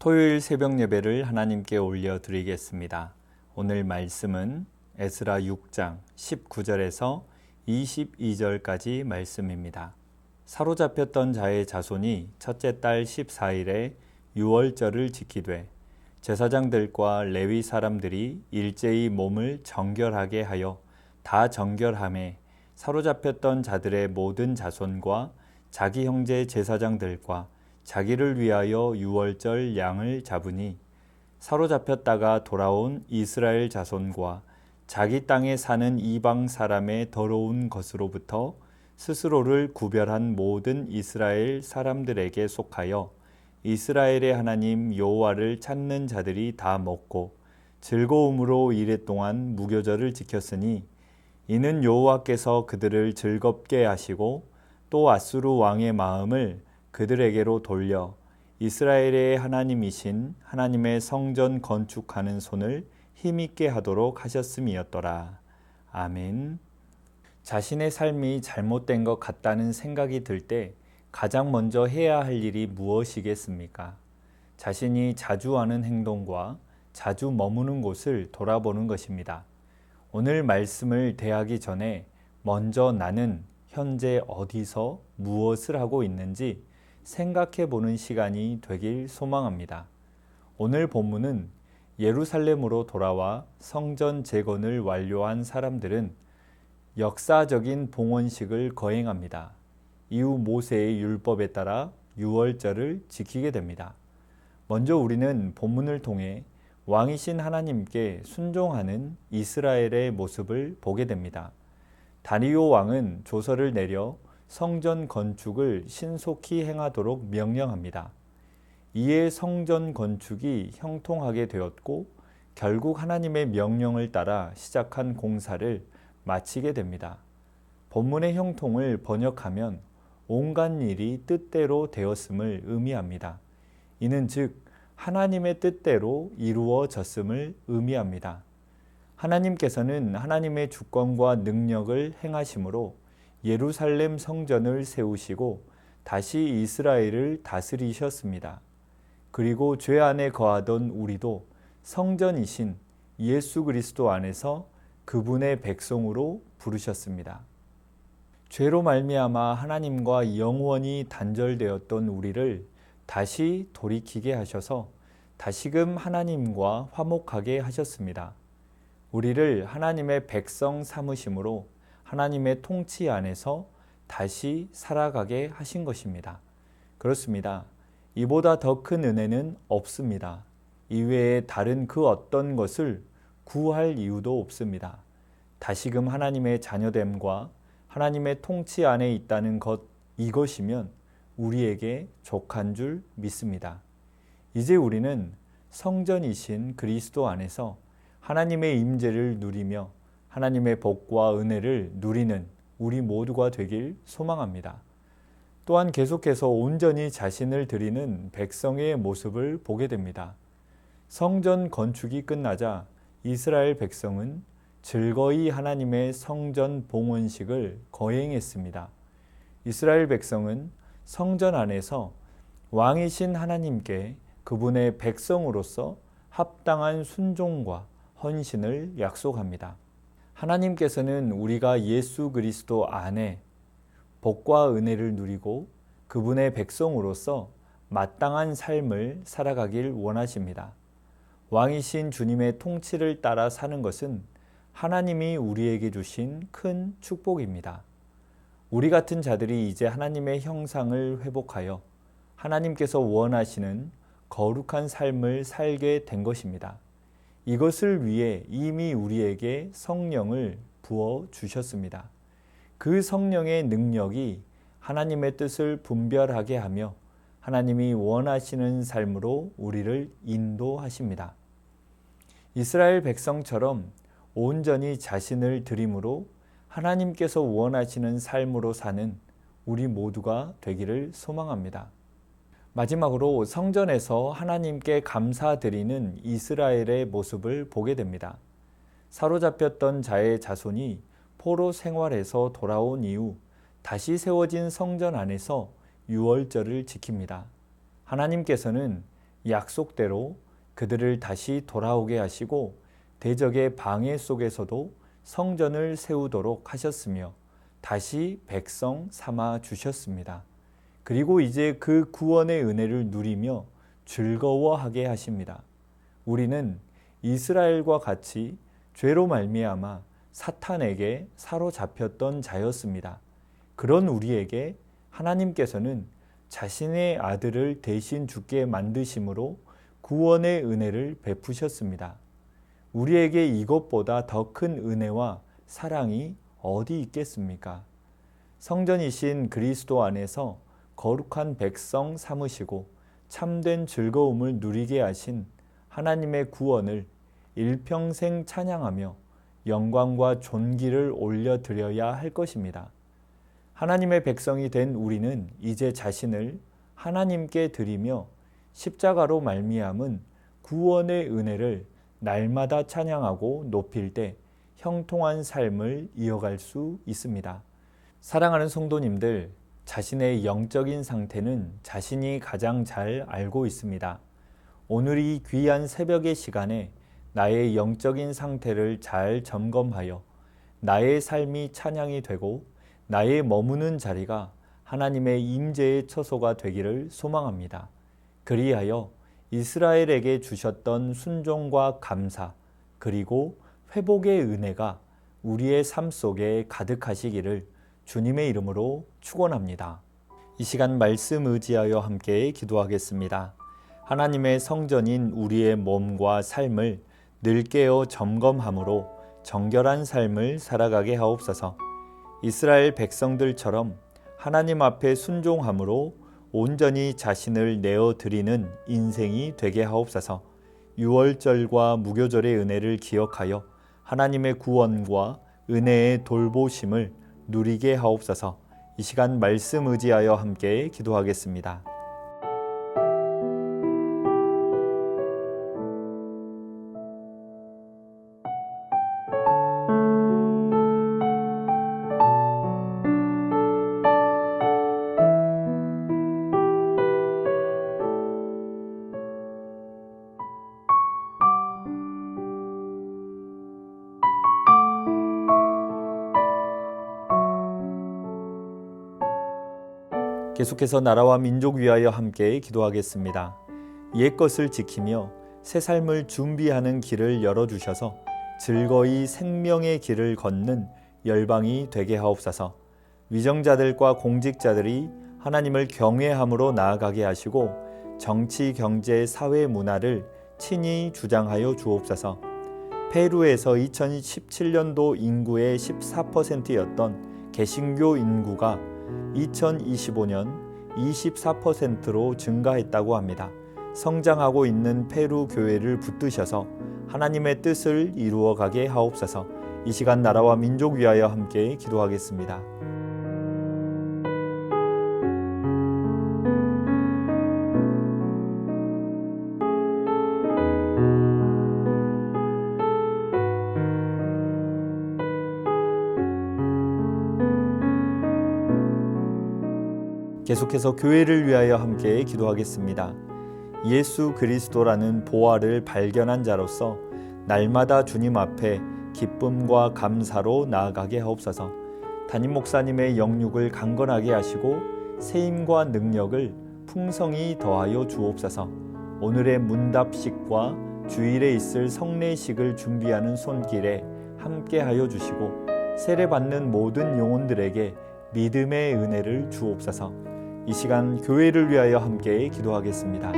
토요일 새벽 예배를 하나님께 올려드리겠습니다. 오늘 말씀은 에스라 6장 19절에서 22절까지 말씀입니다. 사로잡혔던 자의 자손이 첫째 달 14일에 유월절을 지키되 제사장들과 레위 사람들이 일제히 몸을 정결하게 하여 다 정결함에 사로잡혔던 자들의 모든 자손과 자기 형제 제사장들과 자기를 위하여 유월절 양을 잡으니 사로잡혔다가 돌아온 이스라엘 자손과 자기 땅에 사는 이방 사람의 더러운 것으로부터 스스로를 구별한 모든 이스라엘 사람들에게 속하여 이스라엘의 하나님 여호와를 찾는 자들이 다 먹고 즐거움으로 이랫동안 무교절을 지켰으니 이는 여호와께서 그들을 즐겁게 하시고 또 아수르 왕의 마음을 그들에게로 돌려 이스라엘의 하나님이신 하나님의 성전 건축하는 손을 힘있게 하도록 하셨음이었더라. 아멘. 자신의 삶이 잘못된 것 같다는 생각이 들 때 가장 먼저 해야 할 일이 무엇이겠습니까? 자신이 자주 하는 행동과 자주 머무는 곳을 돌아보는 것입니다. 오늘 말씀을 대하기 전에 먼저 나는 현재 어디서 무엇을 하고 있는지 생각해 보는 시간이 되길 소망합니다. 오늘 본문은 예루살렘으로 돌아와 성전 재건을 완료한 사람들은 역사적인 봉헌식을 거행합니다. 이후 모세의 율법에 따라 유월절을 지키게 됩니다. 먼저 우리는 본문을 통해 왕이신 하나님께 순종하는 이스라엘의 모습을 보게 됩니다. 다리오 왕은 조서를 내려 성전 건축을 신속히 행하도록 명령합니다. 이에 성전 건축이 형통하게 되었고 결국 하나님의 명령을 따라 시작한 공사를 마치게 됩니다. 본문의 형통을 번역하면 온갖 일이 뜻대로 되었음을 의미합니다. 이는 즉 하나님의 뜻대로 이루어졌음을 의미합니다. 하나님께서는 하나님의 주권과 능력을 행하심으로 예루살렘 성전을 세우시고 다시 이스라엘을 다스리셨습니다. 그리고 죄 안에 거하던 우리도 성전이신 예수 그리스도 안에서 그분의 백성으로 부르셨습니다. 죄로 말미암아 하나님과 영원히 단절되었던 우리를 다시 돌이키게 하셔서 다시금 하나님과 화목하게 하셨습니다. 우리를 하나님의 백성 삼으심으로 하나님의 통치 안에서 다시 살아가게 하신 것입니다. 그렇습니다. 이보다 더 큰 은혜는 없습니다. 이외에 다른 그 어떤 것을 구할 이유도 없습니다. 다시금 하나님의 자녀됨과 하나님의 통치 안에 있다는 것, 이것이면 우리에게 족한 줄 믿습니다. 이제 우리는 성전이신 그리스도 안에서 하나님의 임재를 누리며 하나님의 복과 은혜를 누리는 우리 모두가 되길 소망합니다. 또한 계속해서 온전히 자신을 드리는 백성의 모습을 보게 됩니다. 성전 건축이 끝나자 이스라엘 백성은 즐거이 하나님의 성전 봉헌식을 거행했습니다. 이스라엘 백성은 성전 안에서 왕이신 하나님께 그분의 백성으로서 합당한 순종과 헌신을 약속합니다. 하나님께서는 우리가 예수 그리스도 안에 복과 은혜를 누리고 그분의 백성으로서 마땅한 삶을 살아가길 원하십니다. 왕이신 주님의 통치를 따라 사는 것은 하나님이 우리에게 주신 큰 축복입니다. 우리 같은 자들이 이제 하나님의 형상을 회복하여 하나님께서 원하시는 거룩한 삶을 살게 된 것입니다. 이것을 위해 이미 우리에게 성령을 부어 주셨습니다. 그 성령의 능력이 하나님의 뜻을 분별하게 하며 하나님이 원하시는 삶으로 우리를 인도하십니다. 이스라엘 백성처럼 온전히 자신을 드림으로 하나님께서 원하시는 삶으로 사는 우리 모두가 되기를 소망합니다. 마지막으로 성전에서 하나님께 감사드리는 이스라엘의 모습을 보게 됩니다. 사로잡혔던 자의 자손이 포로 생활에서 돌아온 이후 다시 세워진 성전 안에서 유월절을 지킵니다. 하나님께서는 약속대로 그들을 다시 돌아오게 하시고 대적의 방해 속에서도 성전을 세우도록 하셨으며 다시 백성 삼아 주셨습니다. 그리고 이제 그 구원의 은혜를 누리며 즐거워하게 하십니다. 우리는 이스라엘과 같이 죄로 말미암아 사탄에게 사로잡혔던 자였습니다. 그런 우리에게 하나님께서는 자신의 아들을 대신 죽게 만드심으로 구원의 은혜를 베푸셨습니다. 우리에게 이것보다 더 큰 은혜와 사랑이 어디 있겠습니까? 성전이신 그리스도 안에서 거룩한 백성 삼으시고 참된 즐거움을 누리게 하신 하나님의 구원을 일평생 찬양하며 영광과 존귀를 올려드려야 할 것입니다. 하나님의 백성이 된 우리는 이제 자신을 하나님께 드리며 십자가로 말미암은 구원의 은혜를 날마다 찬양하고 높일 때 형통한 삶을 이어갈 수 있습니다. 사랑하는 성도님들, 자신의 영적인 상태는 자신이 가장 잘 알고 있습니다. 오늘 이 귀한 새벽의 시간에 나의 영적인 상태를 잘 점검하여 나의 삶이 찬양이 되고 나의 머무는 자리가 하나님의 임재의 처소가 되기를 소망합니다. 그리하여 이스라엘에게 주셨던 순종과 감사 그리고 회복의 은혜가 우리의 삶 속에 가득하시기를 주님의 이름으로 축원합니다. 이 시간 말씀 의지하여 함께 기도하겠습니다. 하나님의 성전인 우리의 몸과 삶을 늘 깨어 점검함으로 정결한 삶을 살아가게 하옵소서. 이스라엘 백성들처럼 하나님 앞에 순종함으로 온전히 자신을 내어드리는 인생이 되게 하옵소서. 유월절과 무교절의 은혜를 기억하여 하나님의 구원과 은혜의 돌보심을 누리게 하옵소서. 이 시간 말씀 의지하여 함께 기도하겠습니다. 계속해서 나라와 민족 위하여 함께 기도하겠습니다. 옛 것을 지키며 새 삶을 준비하는 길을 열어주셔서 즐거이 생명의 길을 걷는 열방이 되게 하옵소서. 위정자들과 공직자들이 하나님을 경외함으로 나아가게 하시고 정치, 경제, 사회, 문화를 친히 주장하여 주옵소서. 페루에서 2017년도 인구의 14%였던 개신교 인구가 2025년 24%로 증가했다고 합니다. 성장하고 있는 페루 교회를 붙드셔서 하나님의 뜻을 이루어가게 하옵소서. 이 시간 나라와 민족 위하여 함께 기도하겠습니다. 계속해서 교회를 위하여 함께 기도하겠습니다. 예수 그리스도라는 보화를 발견한 자로서 날마다 주님 앞에 기쁨과 감사로 나아가게 하옵소서. 담임 목사님의 영육을 강건하게 하시고 세임과 능력을 풍성히 더하여 주옵소서. 오늘의 문답식과 주일에 있을 성례식을 준비하는 손길에 함께하여 주시고 세례받는 모든 영혼들에게 믿음의 은혜를 주옵소서. 이 시간 교회를 위하여 함께 기도하겠습니다.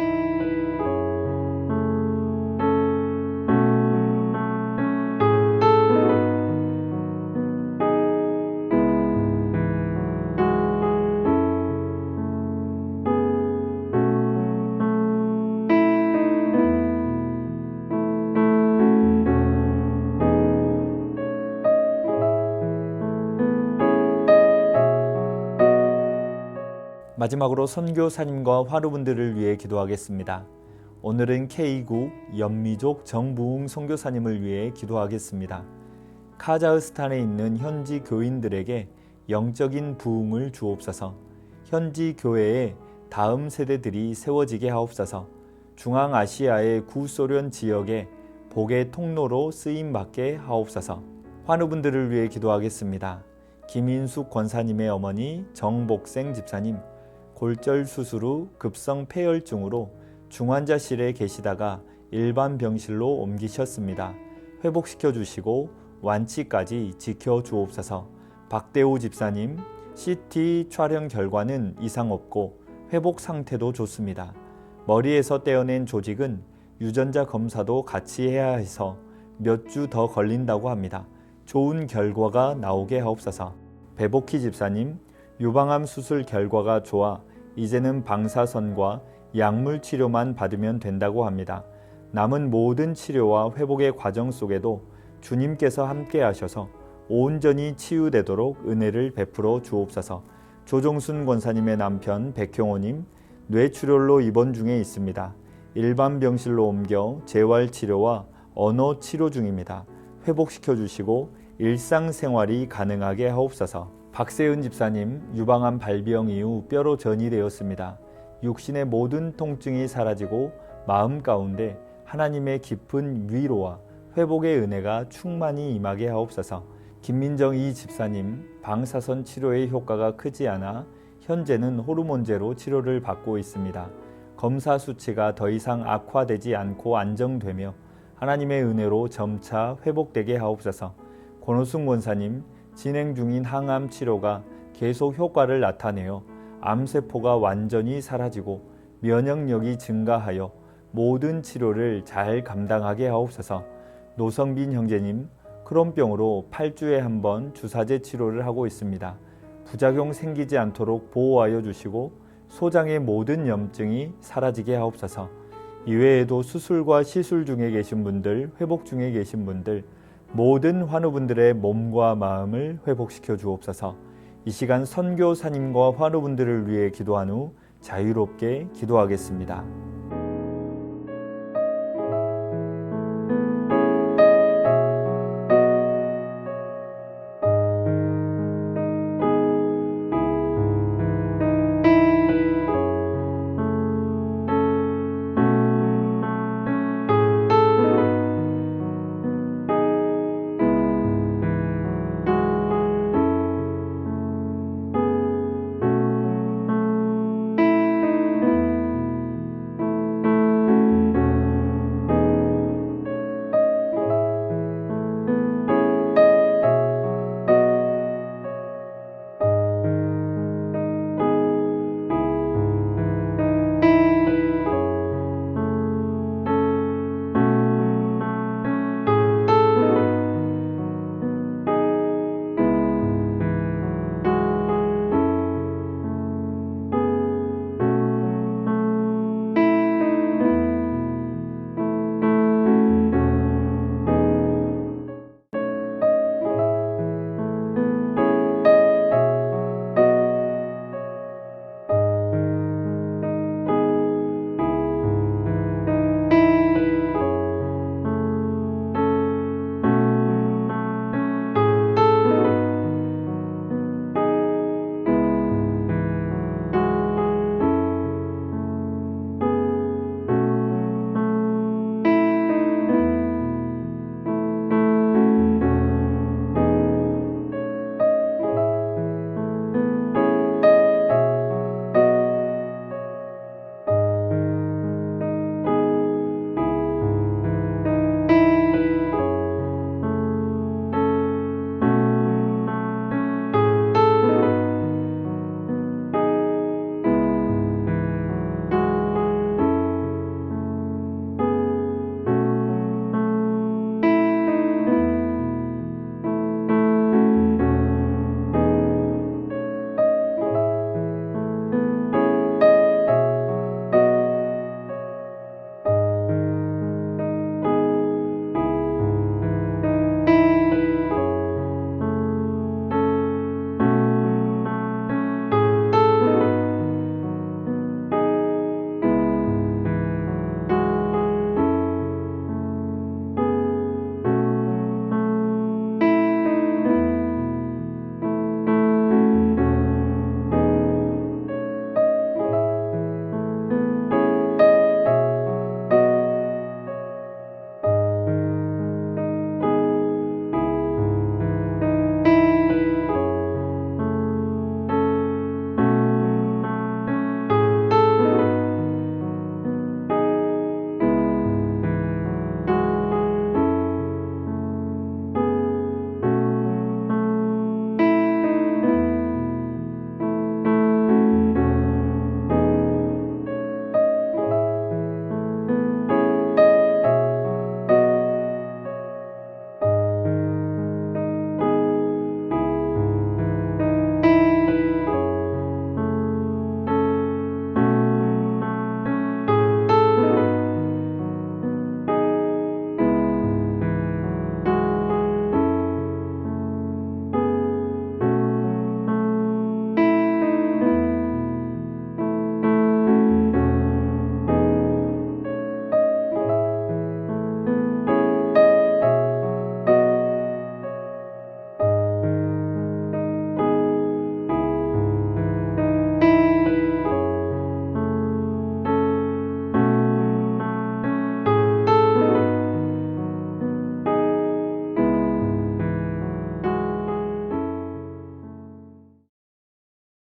마지막으로 선교사님과 화루분들을 위해 기도하겠습니다. 오늘은 K국 연미족 정부웅 선교사님을 위해 기도하겠습니다. 카자흐스탄에 있는 현지 교인들에게 영적인 부흥을 주옵소서. 현지 교회에 다음 세대들이 세워지게 하옵소서. 중앙아시아의 구소련 지역에 복의 통로로 쓰임받게 하옵소서. 환우분들을 위해 기도하겠습니다. 김인숙 권사님의 어머니 정복생 집사님, 골절 수술 후 급성 폐혈증으로 중환자실에 계시다가 일반 병실로 옮기셨습니다. 회복시켜 주시고 완치까지 지켜 주옵소서. 박대호 집사님, CT 촬영 결과는 이상 없고 회복 상태도 좋습니다. 머리에서 떼어낸 조직은 유전자 검사도 같이 해야 해서 몇 주 더 걸린다고 합니다. 좋은 결과가 나오게 하옵소서. 배복희 집사님, 유방암 수술 결과가 좋아 이제는 방사선과 약물 치료만 받으면 된다고 합니다. 남은 모든 치료와 회복의 과정 속에도 주님께서 함께 하셔서 온전히 치유되도록 은혜를 베풀어 주옵소서. 조종순 권사님의 남편 백형호님, 뇌출혈로 입원 중에 있습니다. 일반 병실로 옮겨 재활치료와 언어 치료 중입니다. 회복시켜 주시고 일상생활이 가능하게 하옵소서. 박세은 집사님, 유방암 발병 이후 뼈로 전이 되었습니다. 육신의 모든 통증이 사라지고 마음 가운데 하나님의 깊은 위로와 회복의 은혜가 충만히 임하게 하옵소서. 김민정 이 집사님, 방사선 치료의 효과가 크지 않아 현재는 호르몬제로 치료를 받고 있습니다. 검사 수치가 더 이상 악화되지 않고 안정되며 하나님의 은혜로 점차 회복되게 하옵소서. 권호승 권사님, 진행 중인 항암 치료가 계속 효과를 나타내어 암세포가 완전히 사라지고 면역력이 증가하여 모든 치료를 잘 감당하게 하옵소서. 노성빈 형제님, 크론병으로 8주에 한 번 주사제 치료를 하고 있습니다. 부작용 생기지 않도록 보호하여 주시고 소장의 모든 염증이 사라지게 하옵소서. 이외에도 수술과 시술 중에 계신 분들, 회복 중에 계신 분들, 모든 환우분들의 몸과 마음을 회복시켜 주옵소서. 이 시간 선교사님과 환우분들을 위해 기도한 후 자유롭게 기도하겠습니다.